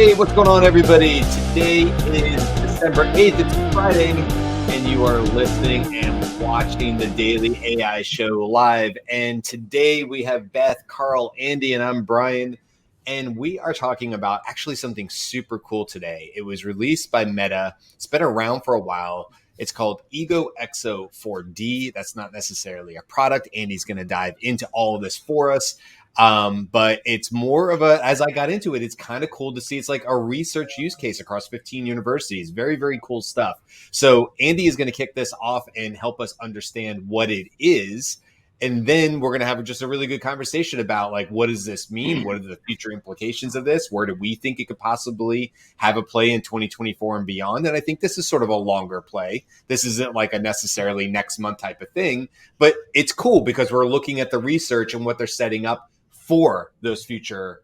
Hey, what's going on, everybody? Today is December 8th. It's Friday, and you are listening and watching the Daily AI Show live. And today we have Beth, Karl, Andy, and I'm Brian. And we are talking about actually something super cool today. It was released by Meta. It's been around for a while. It's called Ego-Exo4D. That's not necessarily a product. Andy's going to dive into all of this for us. But it's more of a, as I got into it, it's kind of cool to see. It's like a research use case across 15 universities. Very, very cool stuff. So Andy is going to kick this off and help us understand what it is. And then we're going to have just a really good conversation about, like, what does this mean? What are the future implications of this? Where do we think it could possibly have a play in 2024 and beyond? And I think this is sort of a longer play. This isn't like a necessarily next month type of thing, but it's cool because we're looking at the research and what they're setting up for those future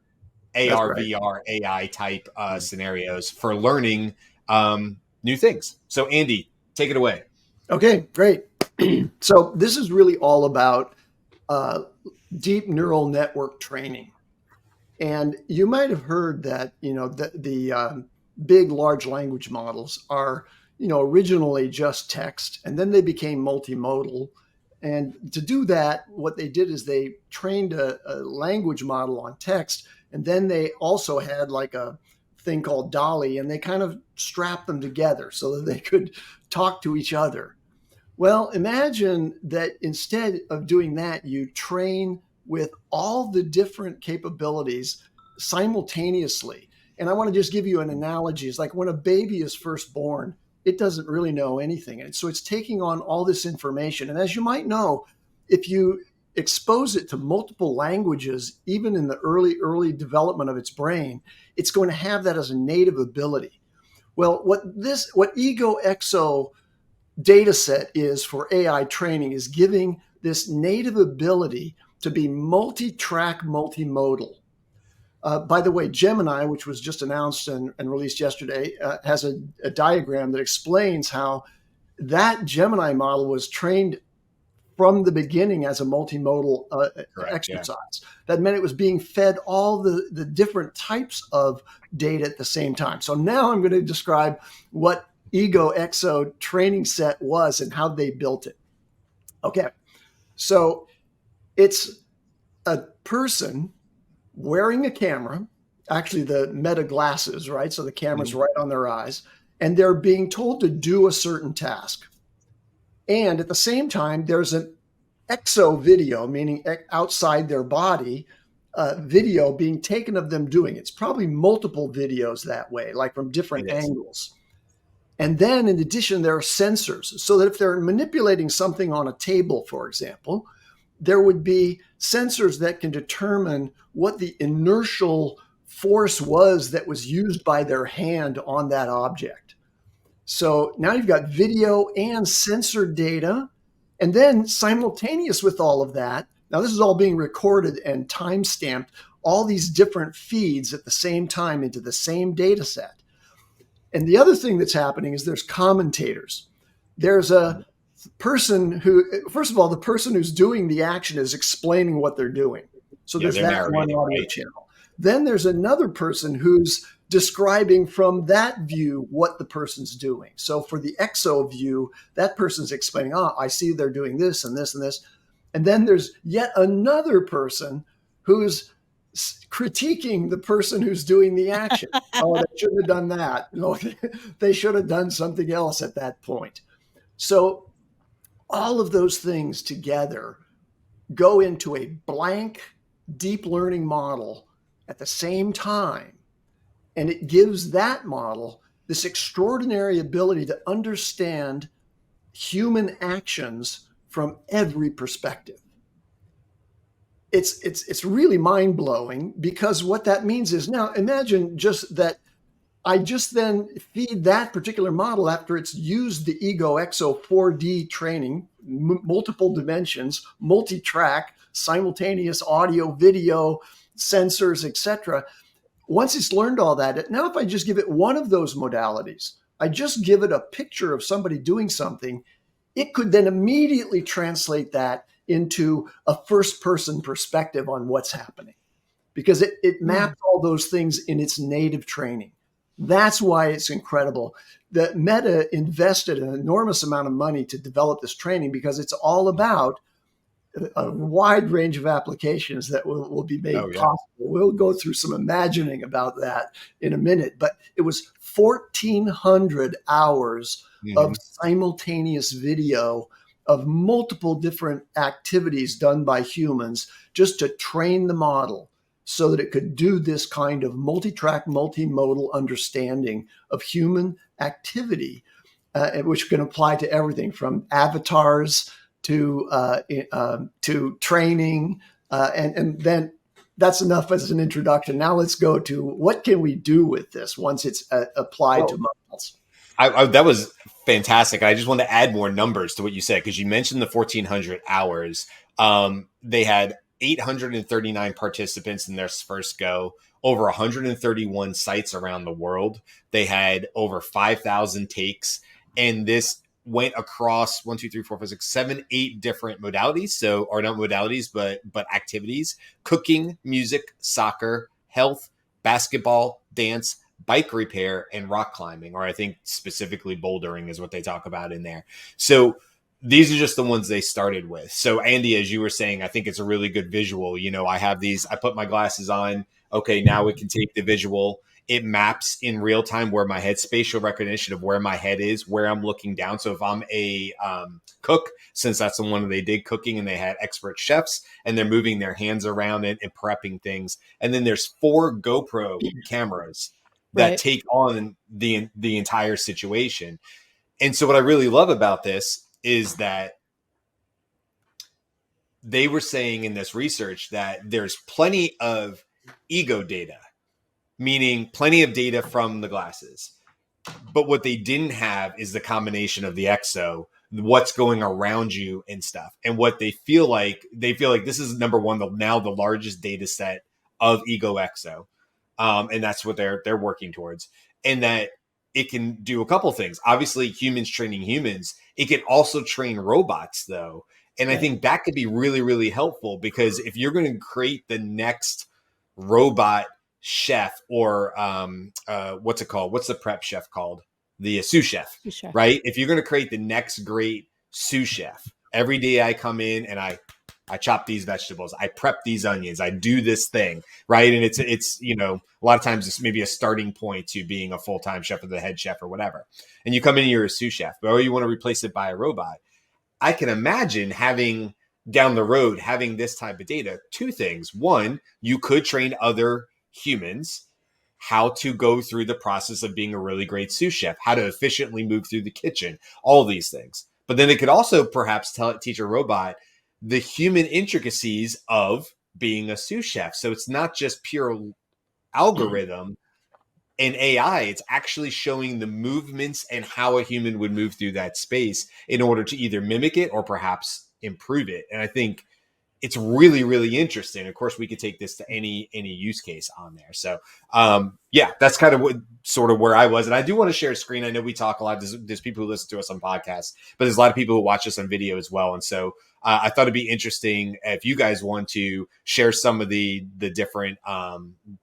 AR, right, VR, AI type scenarios for learning new things. So Andy, take it away. Okay, great. So this is really all about deep neural network training. And you might have heard that, the big large language models are, originally just text, and then they became multimodal. And to do that, what they did is they trained a language model on text, and then they also had like a thing called DALL-E, and they kind of strapped them together so that they could talk to each other. Well, imagine that instead of doing that, you train with all the different capabilities simultaneously. And I want to just give you an analogy. It's like when a baby is first born, it doesn't really know anything. And so it's taking on all this information. And as you might know, if you expose it to multiple languages, even in the early development of its brain, it's going to have that as a native ability. Well, what Ego-Exo dataset is for AI training is giving this native ability to be multi-track, multimodal. By the way, Gemini, which was just announced and released yesterday, has a diagram that explains how that Gemini model was trained from the beginning as a multimodal exercise. Yeah. That meant it was being fed all the different types of data at the same time. So now I'm going to describe what Ego-Exo training set was and how they built it. Okay, so it's a person wearing a camera, actually the Meta glasses, right? So the camera's right on their eyes, and they're being told to do a certain task. And at the same time, there's an exo video, meaning outside their body, video being taken of them doing it. It's probably multiple videos that way, like from different angles. And then in addition, there are sensors, so that if they're manipulating something on a table, for example, there would be sensors that can determine what the inertial force was that was used by their hand on that object. So now you've got video and sensor data, and then simultaneous with all of that, now this is all being recorded and time-stamped, all these different feeds at the same time into the same data set. And the other thing that's happening is there's commentators. There's a person who, first of all, the person who's doing the action is explaining what they're doing. So there's that one audio channel. Then there's another person who's describing from that view what the person's doing. So for the exo view, that person's explaining, I see they're doing this and this and this. And then there's yet another person who's critiquing the person who's doing the action. They shouldn't have done that. No, they should have done something else at that point. So all of those things together go into a blank deep learning model at the same time. And it gives that model this extraordinary ability to understand human actions from every perspective. It's really mind-blowing, because what that means is, now imagine just that I just then feed that particular model after it's used the Ego-Exo4D training, multiple dimensions, multi-track, simultaneous audio, video, sensors, etc. Once it's learned all that, now if I just give it one of those modalities, I just give it a picture of somebody doing something, it could then immediately translate that into a first-person perspective on what's happening, because it maps all those things in its native training. That's why it's incredible. That Meta invested an enormous amount of money to develop this training, because it's all about a wide range of applications that will be made possible. We'll go through some imagining about that in a minute, but it was 1,400 hours of simultaneous video of multiple different activities done by humans just to train the model so that it could do this kind of multi-track, multimodal understanding of human activity, which can apply to everything from avatars to training, and then that's enough as an introduction. Now let's go to what can we do with this once it's applied to models. That was fantastic. I just want to add more numbers to what you said, because you mentioned the 1,400 hours. They had 839 participants in their first go, over 131 sites around the world. They had over 5,000 takes, and this went across 1, 2, 3, 4, 5, 6, 7, 8 different modalities. So, or not modalities, but activities: cooking, music, soccer, health, basketball, dance, bike repair, and rock climbing, or I think specifically bouldering is what they talk about in there. So these are just the ones they started with. So Andy, as you were saying, I think it's a really good visual. You know, I have these, I put my glasses on. Okay, now we can take the visual. It maps in real time where my head, spatial recognition of where my head is, where I'm looking down. So if I'm a cook, since that's the one they did cooking, and they had expert chefs, and they're moving their hands around and prepping things. And then there's 4 GoPro cameras that take on the entire situation. And so what I really love about this is that they were saying in this research that there's plenty of ego data, meaning plenty of data from the glasses. But what they didn't have is the combination of the exo, what's going around you and stuff. And what they feel like this is, number one, now the largest data set of Ego-Exo. And that's what they're working towards. And that it can do a couple things. Obviously, humans training humans. It can also train robots, though. And I think that could be really, really helpful, because if you're going to create the next robot chef, or what's it called? What's the prep chef called? The sous chef, right? If you're going to create the next great sous chef, every day I come in and I chop these vegetables, I prep these onions, I do this thing, right? And it's you know, a lot of times it's maybe a starting point to being a full-time chef or the head chef or whatever. And you come in, you're a sous chef, but you want to replace it by a robot. I can imagine having down the road, having this type of data. 2 things. One, you could train other humans how to go through the process of being a really great sous chef, how to efficiently move through the kitchen, all of these things. But then it could also perhaps teach a robot the human intricacies of being a sous chef. So it's not just pure algorithm and AI, it's actually showing the movements and how a human would move through that space in order to either mimic it or perhaps improve it. And I think it's really, really interesting. Of course, we could take this to any use case on there. So yeah, that's kind of sort of where I was. And I do want to share a screen. I know we talk a lot. There's people who listen to us on podcasts, but there's a lot of people who watch us on video as well. And so I thought it'd be interesting if you guys want to share some of the different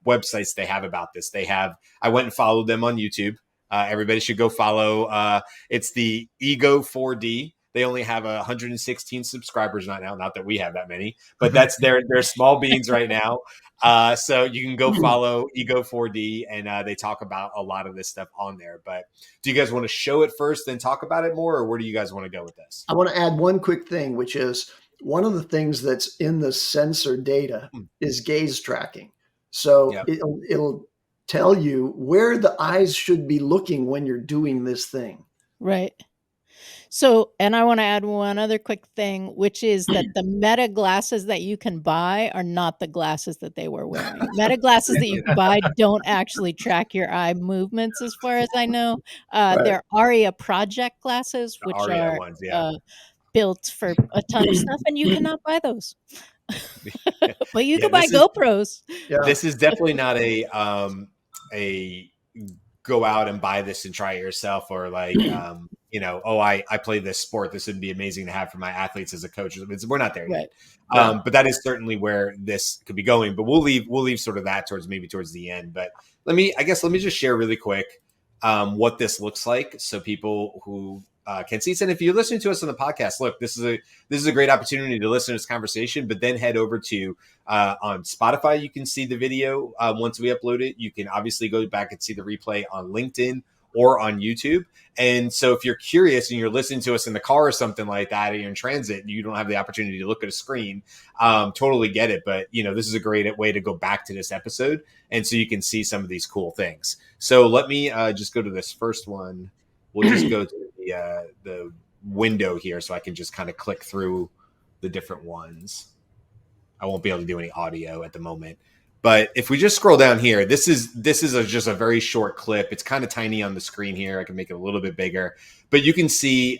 websites they have about this. I went and followed them on YouTube. Everybody should go follow. It's the Ego-4D. They only have 116 subscribers right now. Not that we have that many, but that's they're small beans right now. So you can go follow Ego-4D, and they talk about a lot of this stuff on there. But do you guys want to show it first, then talk about it more, or where do you guys want to go with this? I want to add one quick thing, which is one of the things that's in the sensor data is gaze tracking. So it'll tell you where the eyes should be looking when you're doing this thing. Right. So, and I want to add one other quick thing, which is that the Meta glasses that you can buy are not the glasses that they were wearing. Meta glasses that you can buy don't actually track your eye movements, as far as I know. They're Aria Project glasses, which are ones, built for a ton of stuff, and you cannot buy those. But you can buy GoPros. This is definitely not a go out and buy this and try it yourself, or like, oh, I play this sport. This would be amazing to have for my athletes as a coach. We're not there yet. But that is certainly where this could be going. But we'll leave sort of that towards the end. But let me just share really quick what this looks like, so people who can see it. And if you're listening to us on the podcast, look, this is a great opportunity to listen to this conversation, but then head over to on Spotify. You can see the video once we upload it. You can obviously go back and see the replay on LinkedIn or on YouTube. And so if you're curious and you're listening to us in the car or something like that, or you're in transit and you don't have the opportunity to look at a screen, totally get it. But, this is a great way to go back to this episode. And so you can see some of these cool things. So let me just go to this first one. We'll just go to the window here so I can just kind of click through the different ones. I won't be able to do any audio at the moment. But if we just scroll down here, this is just a very short clip. It's kind of tiny on the screen here. I can make it a little bit bigger. But you can see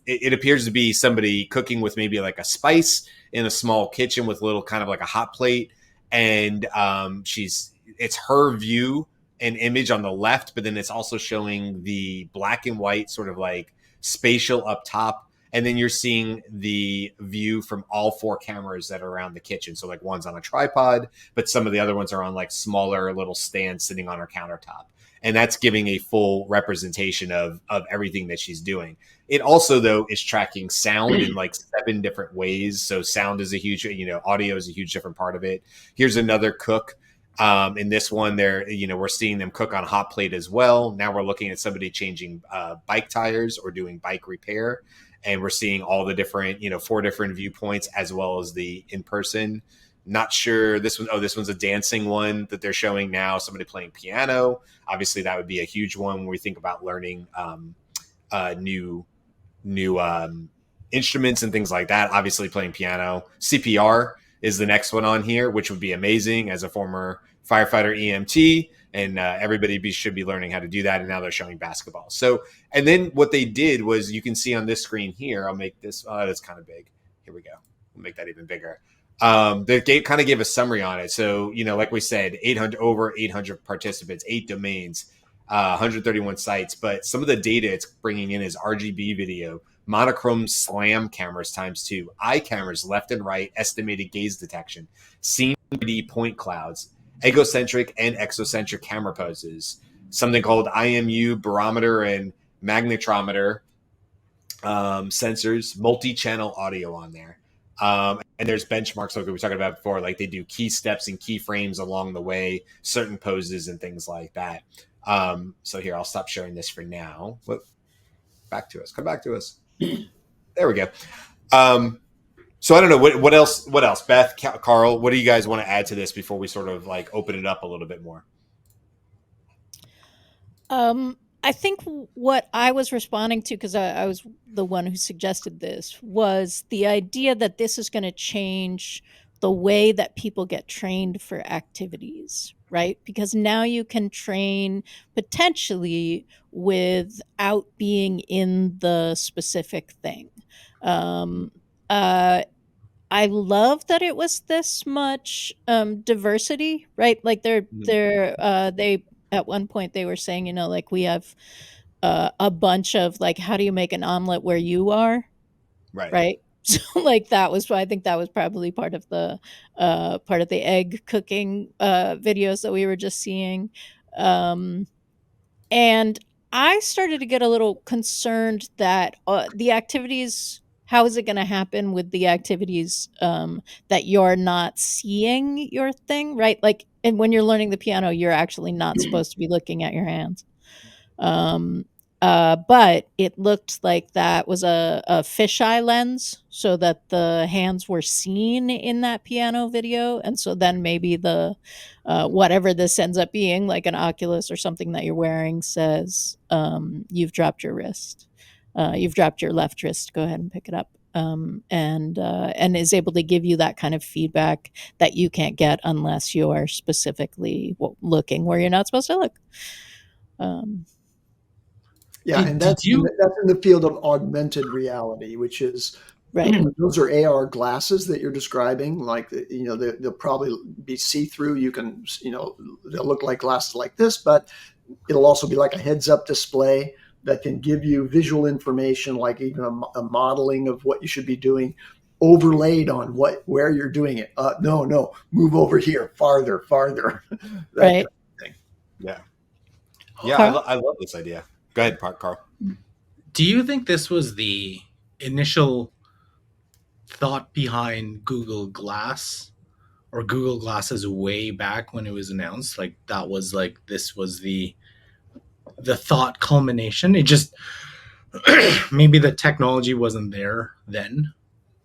it appears to be somebody cooking with maybe like a spice in a small kitchen with a little kind of like a hot plate. And it's her view and image on the left, but then it's also showing the black and white sort of like spatial up top. And then you're seeing the view from all 4 cameras that are around the kitchen. So like one's on a tripod, but some of the other ones are on like smaller little stands sitting on her countertop. And that's giving a full representation of everything that she's doing. It also, though, is tracking sound in like 7 different ways. So sound is a huge, audio is a huge different part of it. Here's another cook. In this one, we're seeing them cook on hot plate as well. Now we're looking at somebody changing bike tires or doing bike repair. And we're seeing all the different, 4 different viewpoints, as well as the in-person. Not sure this one's a dancing one that they're showing now. Somebody playing piano. Obviously, that would be a huge one when we think about learning new instruments and things like that. Obviously, playing piano. CPR is the next one on here, which would be amazing as a former firefighter EMT. And everybody should be learning how to do that. And now they're showing basketball. So, and then what they did was, you can see on this screen here, I'll make this, that's kind of big. Here we go. We'll make that even bigger. They kind of gave a summary on it. So, like we said, over 800 participants, 8 domains, 131 sites. But some of the data it's bringing in is RGB video, monochrome SLAM cameras ×2, eye cameras left and right, estimated gaze detection, scene 3D point clouds, egocentric and exocentric camera poses, something called IMU barometer and magnetometer sensors, multi-channel audio on there. And there's benchmarks like we were talking about before, like they do key steps and key frames along the way, certain poses and things like that. So here, I'll stop sharing this for now. Come back to us. There we go. So I don't know what else, Beth, Karl, what do you guys want to add to this before we sort of like open it up a little bit more? I think what I was responding to, because I was the one who suggested this, was the idea that this is going to change the way that people get trained for activities, right? Because now you can train potentially without being in the specific thing. I love that it was this much diversity, right? Like they at one point they were saying, like we have a bunch of like, how do you make an omelet where you are, right? So like I think that was probably part of the egg cooking videos that we were just seeing, and I started to get a little concerned that the activities. How is it going to happen with the activities that you're not seeing your thing, right? Like, and when you're learning the piano, you're actually not supposed to be looking at your hands. But it looked like that was a fisheye lens, so that the hands were seen in that piano video. And so then maybe the whatever this ends up being, like an Oculus or something that you're wearing, says you've dropped your wrist. You've dropped your left wrist. Go ahead and pick it up, and is able to give you that kind of feedback that you can't get unless you are specifically looking where you're not supposed to look. Yeah, and that's in the field of augmented reality, which is Right. Those are AR glasses that you're describing. Like, they'll probably be see-through. You can, they'll look like glasses like this, but it'll also be like a heads-up display that can give you visual information, like even a modeling of what you should be doing, overlaid on where you're doing it. No, move over here, farther, that Right. kind of thing. Yeah. Karl? I love this idea. Go ahead, Karl. Do you think this was the initial thought behind Google Glass or Google Glasses way back when it was announced? Like that was like this was the thought culmination. It just maybe the technology wasn't there then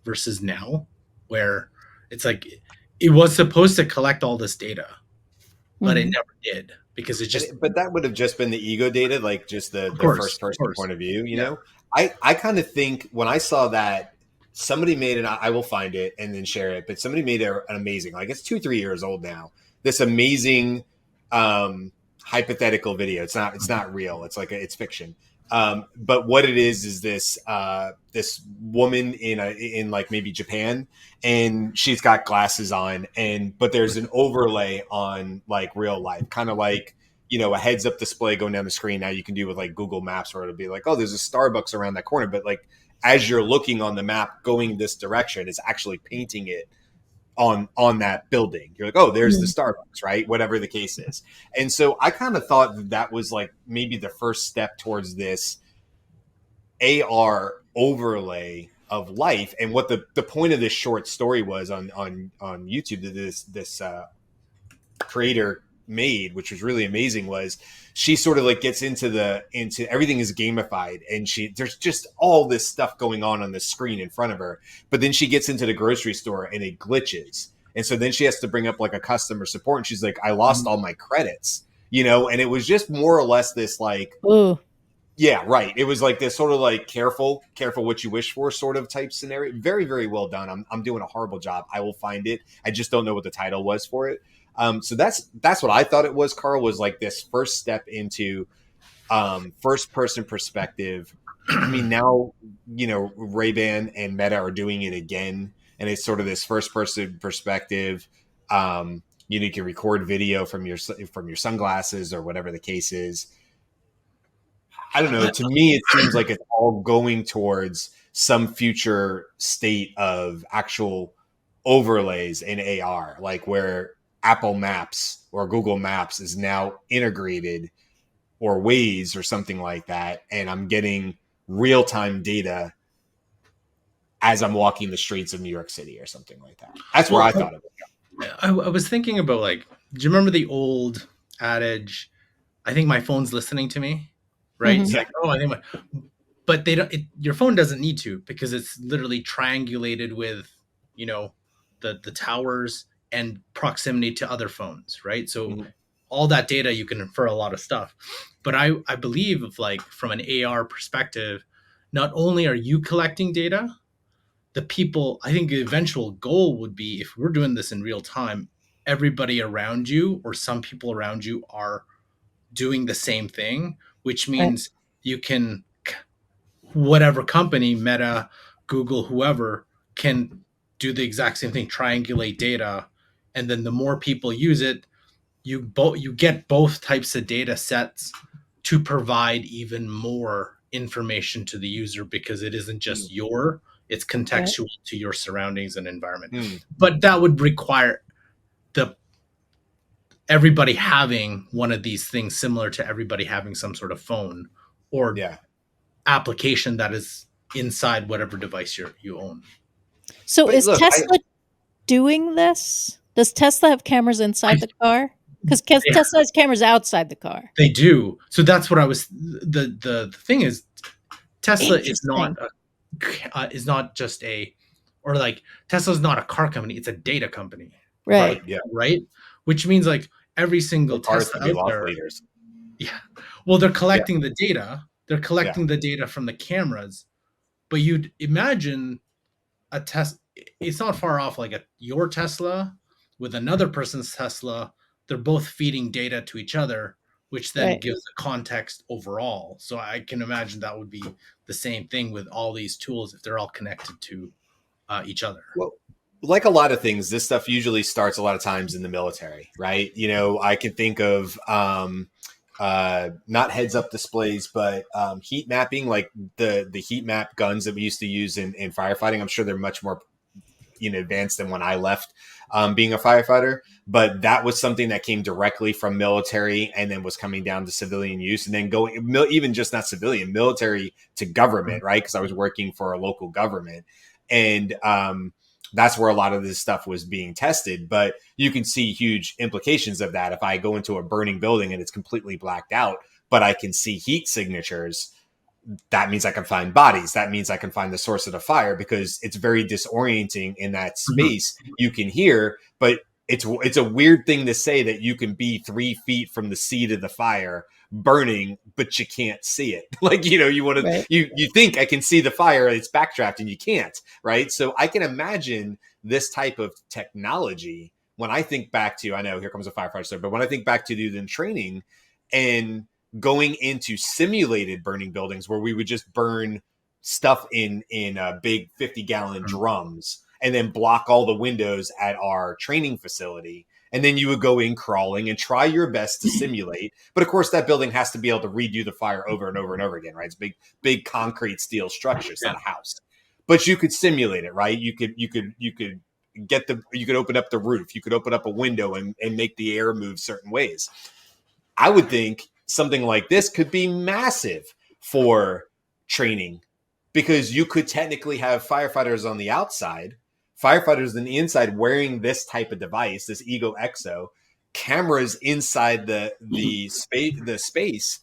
versus now, where it's like it was supposed to collect all this data, but it Mhm. never did because it just But that would have just been the ego data, like just the first person point of view, you know? I kind of think when I saw that, somebody made it, I will find it and then share it, but somebody made an amazing, like it's 2-3 years old now, this amazing hypothetical video. It's not real. It's like it's fiction. But what it is this this woman in like maybe Japan, and she's got glasses on, but there's an overlay on like real life, kind of like a heads up display going down the screen. Now you can do with like Google Maps, where it'll be like, oh, there's a Starbucks around that corner, but like as you're looking on the map going this direction, it's actually painting it on that building. You're like, oh, there's the Starbucks, right? Whatever the case is. And so I kind of thought that was like maybe the first step towards this AR overlay of life. And what the point of this short story was on YouTube that this creator made, which was really amazing, was she sort of like gets into everything is gamified, and there's just all this stuff going on the screen in front of her, but then she gets into the grocery store and it glitches, and so then she has to bring up like a customer support, and she's like, I lost all my credits, and it was just more or less this like, Ooh. yeah, right. It was like this sort of like careful what you wish for sort of type scenario. Very, very well done. I'm doing a horrible job. I will find it. I just don't know what the title was for it. So that's what I thought it was. Karl, was like this first step into first person perspective. I mean, now Ray-Ban and Meta are doing it again, and it's sort of this first person perspective. You can record video from your sunglasses or whatever the case is. I don't know. To me, it seems like it's all going towards some future state of actual overlays in AR, like where Apple Maps or Google Maps is now integrated, or Waze or something like that, and I'm getting real-time data as I'm walking the streets of New York City or something like that. That's where I thought of it. I was thinking about like, do you remember the old adage, I think my phone's listening to me, right? It's like, oh, I think but they don't, your phone doesn't need to, because it's literally triangulated with, the towers and proximity to other phones, right? So all that data, you can infer a lot of stuff. But I believe of like from an AR perspective, not only are you collecting data, I think the eventual goal would be, if we're doing this in real time, everybody around you or some people around you are doing the same thing, which means you can, whatever company, Meta, Google, whoever, can do the exact same thing, triangulate data, and then the more people use it, you get both types of data sets to provide even more information to the user, because it isn't just it's contextual to your surroundings and environment. But that would require everybody having one of these things, similar to everybody having some sort of phone or application that is inside whatever device you own. So is Tesla doing this? Does Tesla have cameras inside the car? Because Tesla has cameras outside the car. They do. So that's what I was. The thing is, Tesla is not just Tesla's not a car company. It's a data company. Right. Yeah. Right. Which means like every single Tesla out there. Yeah. Well, they're collecting the data. They're collecting the data from the cameras, but you'd imagine a Tesla. It's not far off, like your Tesla with another person's Tesla. They're both feeding data to each other, which then gives the context overall. So I can imagine that would be the same thing with all these tools if they're all connected to each other. Well, like a lot of things, this stuff usually starts a lot of times in the military, right? You know, I can think of not heads up displays, but heat mapping, like the heat map guns that we used to use in firefighting. I'm sure they're much more advanced than when I left being a firefighter, but that was something that came directly from military and then was coming down to civilian use, and then going even just not civilian, military to government, right? Because I was working for a local government, and that's where a lot of this stuff was being tested. But you can see huge implications of that. If I go into a burning building and it's completely blacked out, but I can see heat signatures, that means I can find bodies. That means I can find the source of the fire, because it's very disorienting in that space. You can hear, but it's a weird thing to say that you can be 3 feet from the seat of the fire burning, but you can't see it. Like, you want to, you think I can see the fire, it's backdraft, and you can't, right? So I can imagine this type of technology when I think back to, I know here comes a firefighter story, but when I think back to the training and going into simulated burning buildings where we would just burn stuff in big 50-gallon drums and then block all the windows at our training facility. And then you would go in crawling and try your best to simulate. But of course, that building has to be able to redo the fire over and over and over again, right? It's big concrete steel structures, not a house. But you could simulate it, right? You could open up the roof, you could open up a window and make the air move certain ways. I would think something like this could be massive for training, because you could technically have firefighters on the outside, firefighters on the inside wearing this type of device, this Ego-Exo, cameras inside the space.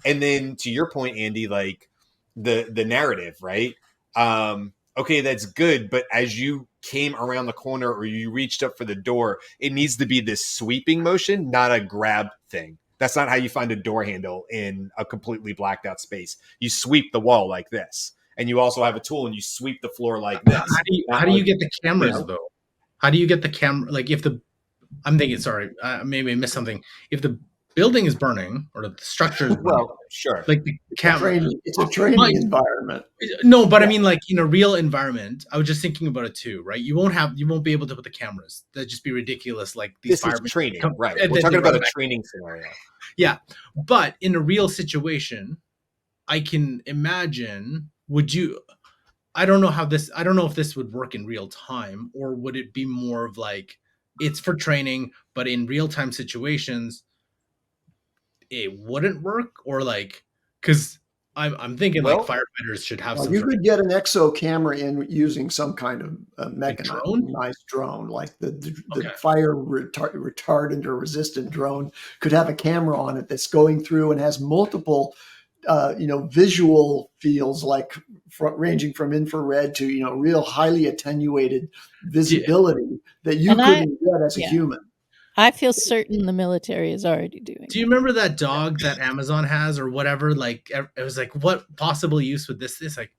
And then to your point, Andy, like the narrative, right? Okay, that's good. But as you came around the corner or you reached up for the door, it needs to be this sweeping motion, not a grab thing. That's not how you find a door handle in a completely blacked out space. You sweep the wall like this. And you also have a tool and you sweep the floor like this. How do you get the cameras though? How do you get the camera? Like I'm thinking, sorry, maybe I missed something. If the building is burning or the structure is burning, well, sure. Like the camera. It's a training environment. No, but I mean, like in a real environment, I was just thinking about it too, right? You won't be able to put the cameras. That'd just be ridiculous. Like these this is training, right? We're talking about a training scenario. Yeah, but in a real situation, I can imagine. I don't know if this would work in real time, or would it be more of like it's for training, but in real time situations, it wouldn't work, or like, because I'm thinking like firefighters should have some. You could get an exo camera in using some kind of mechanized drone, like the fire retardant or resistant drone could have a camera on it that's going through and has multiple visual fields, like ranging from infrared to real highly attenuated visibility that you couldn't get as a human. I feel certain the military is already doing. Do you remember that dog that Amazon has or whatever? Like, it was like, what possible use would this? Like,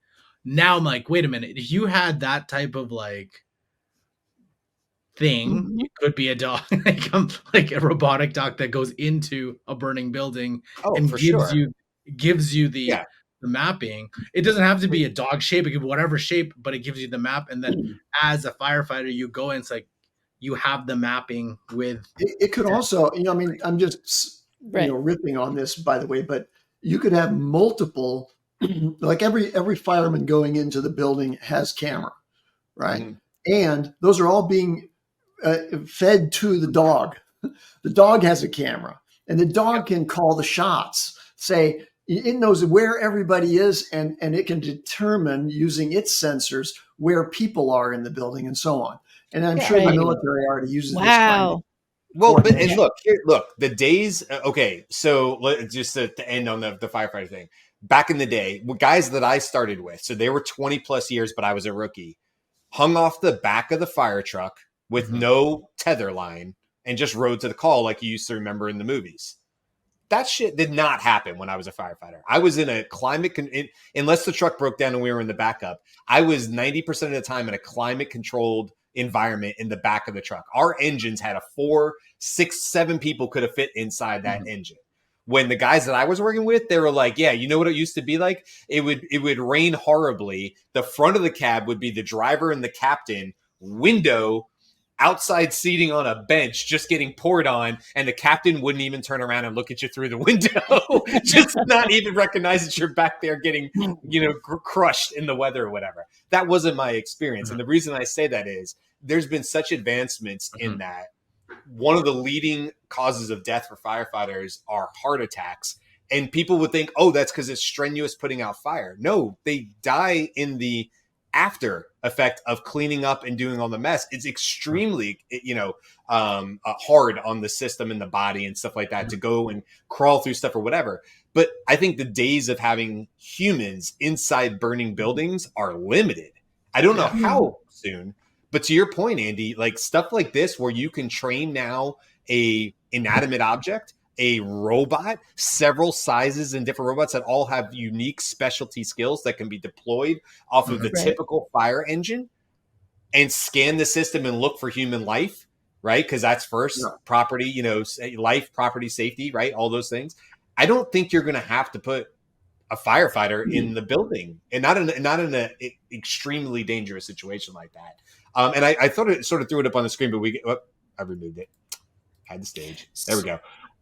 now I'm like, wait a minute. If you had that type of like thing, it could be a dog, like a robotic dog that goes into a burning building and gives you the mapping. It doesn't have to be a dog shape. It could be whatever shape, but it gives you the map. And then as a firefighter, you go and it's like, you have the mapping with. It could also, I'm just ripping on this, by the way, but you could have multiple, like every fireman going into the building has camera, right? Mm-hmm. And those are all being fed to the dog. The dog has a camera, and the dog can call the shots. Say it knows where everybody is, and it can determine using its sensors where people are in the building and so on. And I'm sure the military already uses this kind of. Well, and look, the days. Okay, so just to end on the firefighter thing. Back in the day, guys that I started with, so they were 20 plus years, but I was a rookie, hung off the back of the fire truck with no tether line and just rode to the call like you used to remember in the movies. That shit did not happen when I was a firefighter. I was in a climate, unless the truck broke down and we were in the backup, I was 90% of the time in a climate controlled environment in the back of the truck. Our engines had 4, 6, 7 people could have fit inside that engine. when the guys that I was working with, they were like, yeah, you know what it used to be like? It would rain horribly. The front of the cab would be the driver and the captain, window, outside seating on a bench, just getting poured on, and the captain wouldn't even turn around and look at you through the window, just not even recognize that you're back there getting, crushed in the weather or whatever. That wasn't my experience. And the reason I say that is there's been such advancements in that. One of the leading causes of death for firefighters are heart attacks. And people would think, oh, that's because it's strenuous putting out fire. No, they die in the after effect of cleaning up and doing all the mess. It's extremely, hard on the system and the body and stuff like that to go and crawl through stuff or whatever. But I think the days of having humans inside burning buildings are limited. I don't know how soon, but to your point, Andy, like stuff like this, where you can train now a inanimate object, a robot, several sizes and different robots that all have unique specialty skills that can be deployed off of the typical fire engine and scan the system and look for human life, right? Because that's first property, life, property, safety, right? All those things. I don't think you're going to have to put a firefighter in the building, and not in an extremely dangerous situation like that. And I thought it sort of threw it up on the screen, but I removed it. Had the stage. There we go.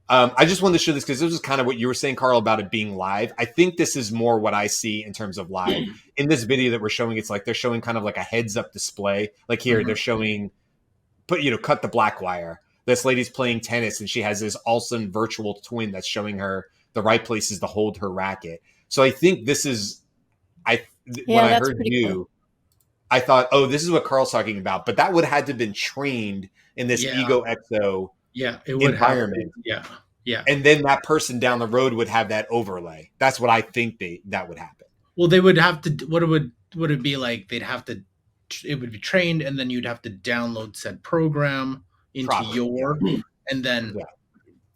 I just wanted to show this because this is kind of what you were saying, Karl, about it being live. I think this is more what I see in terms of live. In this video that we're showing, it's like they're showing kind of like a heads-up display. Like here, they're showing, cut the black wire. This lady's playing tennis, and she has this awesome virtual twin that's showing her the right places to hold her racket. So I think this is, when I heard you, cool. I thought, oh, this is what Karl's talking about. But that would have had to have been trained in this Ego-Exo environment. Yeah. And then that person down the road would have that overlay. That's what I think that would happen. Well, they would have to, what would it be like? They'd have to, it would be trained, and then you'd have to download said program into and then.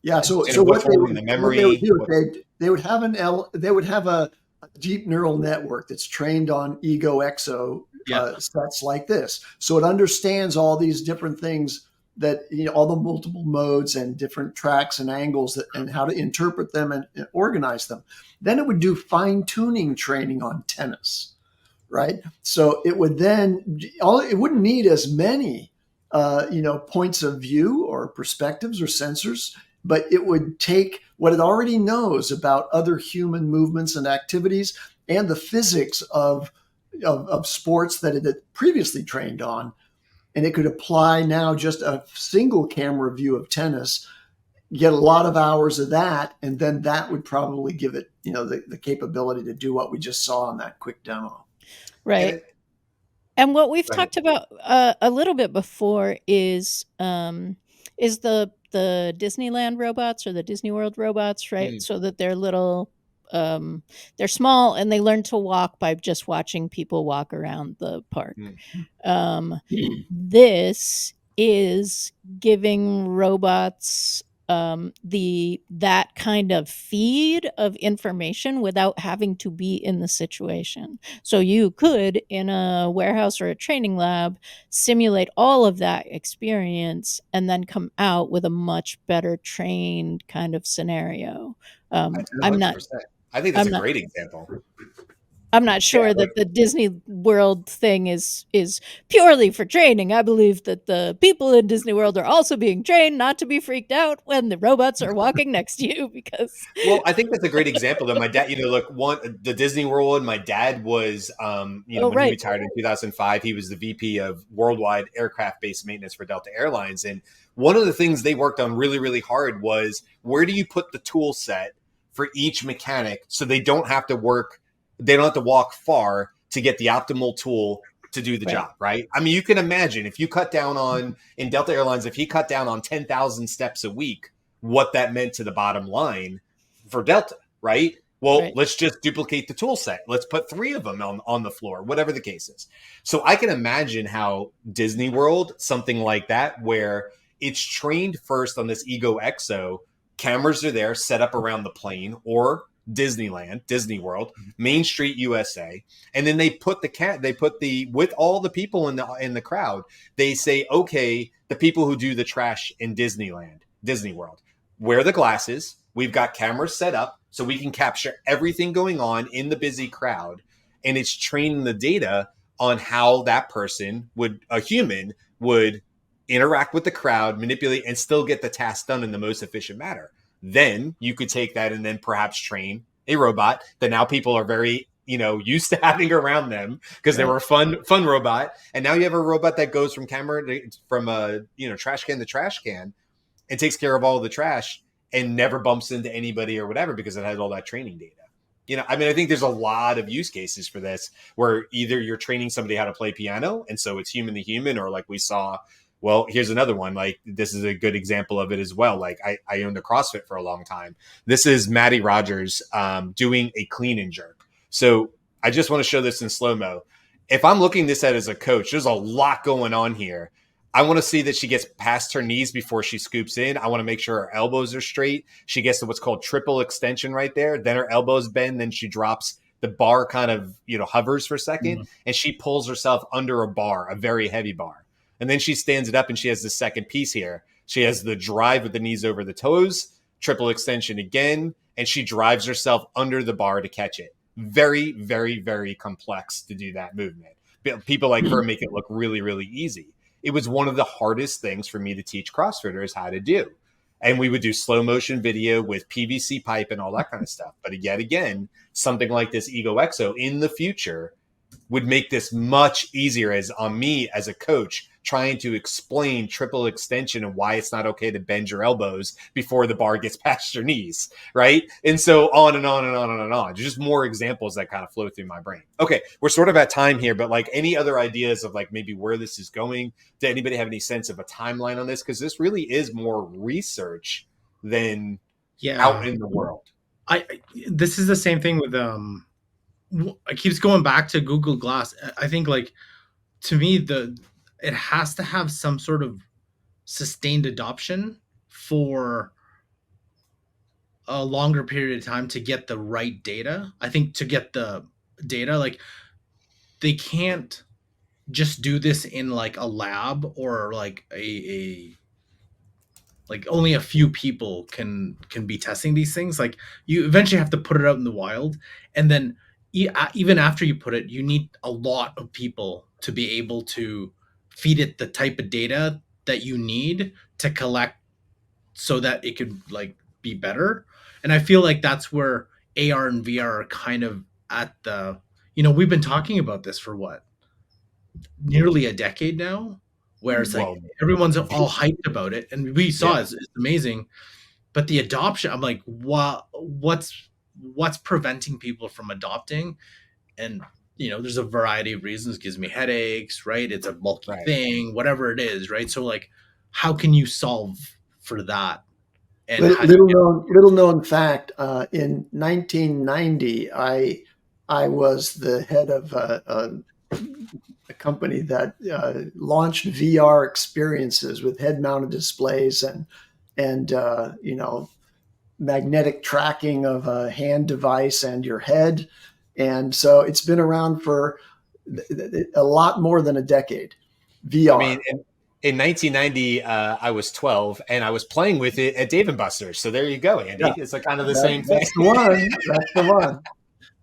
Yeah. So what they would do, they would have a deep neural network that's trained on Ego-Exo sets like this. So it understands all these different things that, all the multiple modes and different tracks and angles and how to interpret them and organize them. Then it would do fine tuning training on tennis, right? So it would it wouldn't need as many, points of view or perspectives or sensors, but it would take what it already knows about other human movements and activities and the physics of sports that it had previously trained on. And it could apply now just a single camera view of tennis, get a lot of hours of that, and then that would probably give it, the capability to do what we just saw in that quick demo. Right. And what we've talked about a little bit before is the Disneyland robots or the Disney World robots, right? So that they're little, they're small, and they learn to walk by just watching people walk around the park. This is giving robots that kind of feed of information without having to be in the situation. So you could, in a warehouse or a training lab, simulate all of that experience and then come out with a much better trained kind of scenario. I think that's a great example. I'm not sure that the Disney World thing is purely for training. I believe that the people in Disney World are also being trained not to be freaked out when the robots are walking next to you because. Well, I think that's a great example. Though my dad, the Disney World. My dad was, when he retired in 2005, he was the VP of worldwide aircraft-based maintenance for Delta Airlines, and one of the things they worked on really, really hard was where do you put the tool set for each mechanic so they don't have to walk far to get the optimal tool to do the job, right? I mean, you can imagine if you cut down in Delta Airlines, if he cut down on 10,000 steps a week, what that meant to the bottom line for Delta, right? Well, let's just duplicate the tool set. Let's put 3 of them on the floor, whatever the case is. So I can imagine how Disney World, something like that, where it's trained first on this Ego-Exo, cameras are there set up around the plane, or Disneyland, Disney World, Main Street, USA, and then they put with all the people in the crowd. They say, okay, the people who do the trash in Disneyland, Disney World, wear the glasses. We've got cameras set up so we can capture everything going on in the busy crowd. And it's training the data on how that person a human would interact with the crowd, manipulate, and still get the task done in the most efficient manner. Then you could take that and then perhaps train a robot that now people are very, used to having around them because they were a fun robot. And now you have a robot that goes from trash can to trash can and takes care of all of the trash and never bumps into anybody or whatever because it has all that training data. I think there's a lot of use cases for this where either you're training somebody how to play piano, and so it's human to human, or like we saw, well, here's another one. Like, this is a good example of it as well. Like, I owned a CrossFit for a long time. This is Maddie Rogers doing a clean and jerk. So I just want to show this in slow-mo. If I'm looking this at as a coach, there's a lot going on here. I want to see that she gets past her knees before she scoops in. I want to make sure her elbows are straight. She gets to what's called triple extension right there. Then her elbows bend. Then she drops. The bar kind of, hovers for a second. And she pulls herself under a bar, a very heavy bar. And then she stands it up and she has the second piece here. She has the drive with the knees over the toes, triple extension again, and she drives herself under the bar to catch it. Very, very, very complex to do that movement. People like her make it look really, really easy. It was one of the hardest things for me to teach CrossFitters how to do. And we would do slow motion video with PVC pipe and all that kind of stuff. But yet again, something like this Ego-Exo in the future would make this much easier on me as a coach trying to explain triple extension and why it's not okay to bend your elbows before the bar gets past your knees, right? And so on and on and on and on. Just more examples that kind of flow through my brain. Okay, we're sort of at time here, but like any other ideas of like maybe where this is going? Did anybody have any sense of a timeline on this? Because this really is more research than out in the world. This is the same thing with it keeps going back to Google Glass. I think, like, to me, it has to have some sort of sustained adoption for a longer period of time to get the right data. I think to get the data, like, they can't just do this in like a lab or like like only a few people can be testing these things. Like, you eventually have to put it out in the wild, and then even after you put it, you need a lot of people to be able to feed it the type of data that you need to collect so that it could like be better. And I feel like that's where AR and VR are kind of at the, we've been talking about this for what, nearly a decade now, where it's like everyone's all hyped about it, and we saw it's amazing, but the adoption, I'm like, what's preventing people from adopting? And there's a variety of reasons. It gives me headaches, right? It's a bulky thing, whatever it is, right? So like, how can you solve for that? And little known fact, in 1990, I was the head of a company that launched VR experiences with head-mounted displays and magnetic tracking of a hand device and your head. And so it's been around for a lot more than a decade. VR. I mean, in 1990, I was 12 and I was playing with it at Dave & Buster's. So there you go, Andy. Yeah. It's like kind of the same thing. That's the one.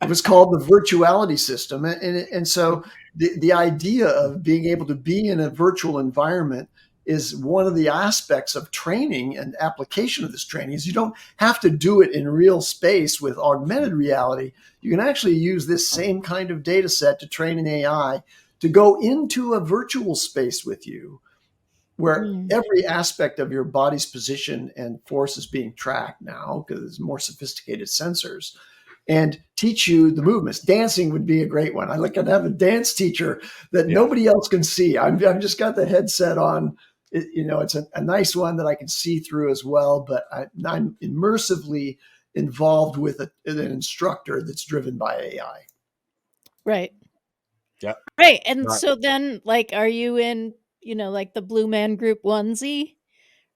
It was called the virtuality system. And so the idea of being able to be in a virtual environment is one of the aspects of training and application of this training. Is you don't have to do it in real space with augmented reality. You can actually use this same kind of data set to train an AI to go into a virtual space with you where every aspect of your body's position and force is being tracked now because there's more sophisticated sensors, and teach you the movements. Dancing would be a great one. I like to have a dance teacher that nobody else can see. I've just got the headset on. It's a nice one that I can see through as well, but I'm immersively involved with an instructor that's driven by AI. Right. Yeah. Right. And so then, like, are you in, like the Blue Man Group onesie?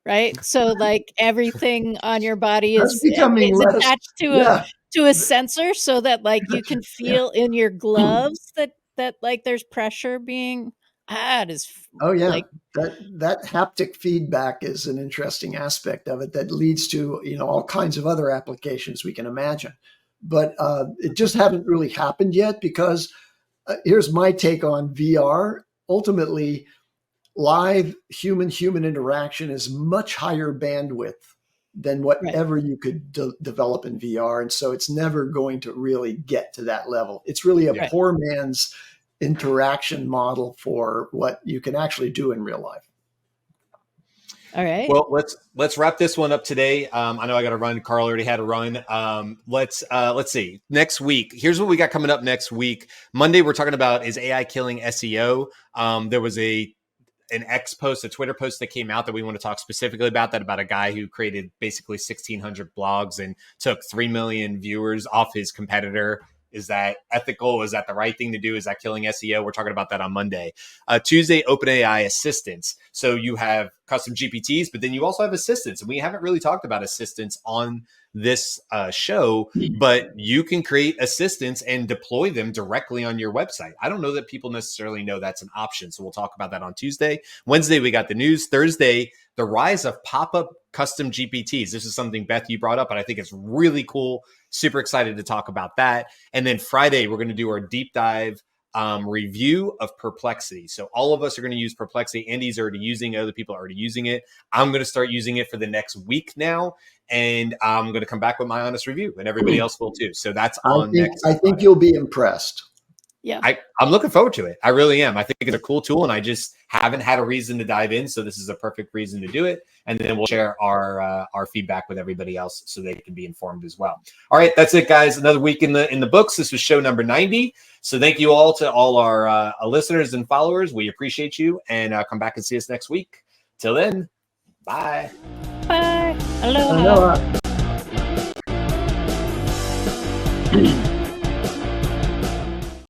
Right. So like everything on your body is attached to a sensor so that like you can feel in your gloves that like there's pressure being bad is Oh yeah, like, that haptic feedback is an interesting aspect of it that leads to all kinds of other applications we can imagine, but it just haven't really happened yet because here's my take on VR. Ultimately, live human interaction is much higher bandwidth than whatever you could develop in VR, and so it's never going to really get to that level. It's really a poor man's interaction model for what you can actually do in real life. all right. Well, let's wrap this one up today. I know I got to run. Karl already had to run. Let's see. Next week, here's what we got coming up next week. Monday, we're talking about is AI killing SEO. There was an X post, a Twitter post that came out that we want to talk specifically about about a guy who created basically 1,600 blogs and took 3 million viewers off his competitor. Is that ethical? Is that the right thing to do? Is that killing SEO? We're talking about that on Monday. Tuesday, OpenAI assistants. So you have custom GPTs, but then you also have assistants. And we haven't really talked about assistants on this show, but you can create assistants and deploy them directly on your website. I don't know that people necessarily know that's an option. So we'll talk about that on Tuesday. Wednesday, we got the news. Thursday, the rise of pop-up custom GPTs. This is something, Beth, you brought up, and I think it's really cool. Super excited to talk about that. And then Friday, we're going to do our deep dive review of Perplexity. So all of us are going to use Perplexity. Andy's already using it. Other people are already using it. I'm going to start using it for the next week now. And I'm going to come back with my honest review, and everybody else will too. So that's on next. I think you'll be impressed. Yeah, I'm looking forward to it. I really am. I think it's a cool tool, and I just haven't had a reason to dive in. So this is a perfect reason to do it. And then we'll share our feedback with everybody else so they can be informed as well. All right, that's it, guys. Another week in the books. This was show number 90. So thank you all to all our listeners and followers. We appreciate you, and come back and see us next week. Till then, bye. bye. Aloha. Aloha.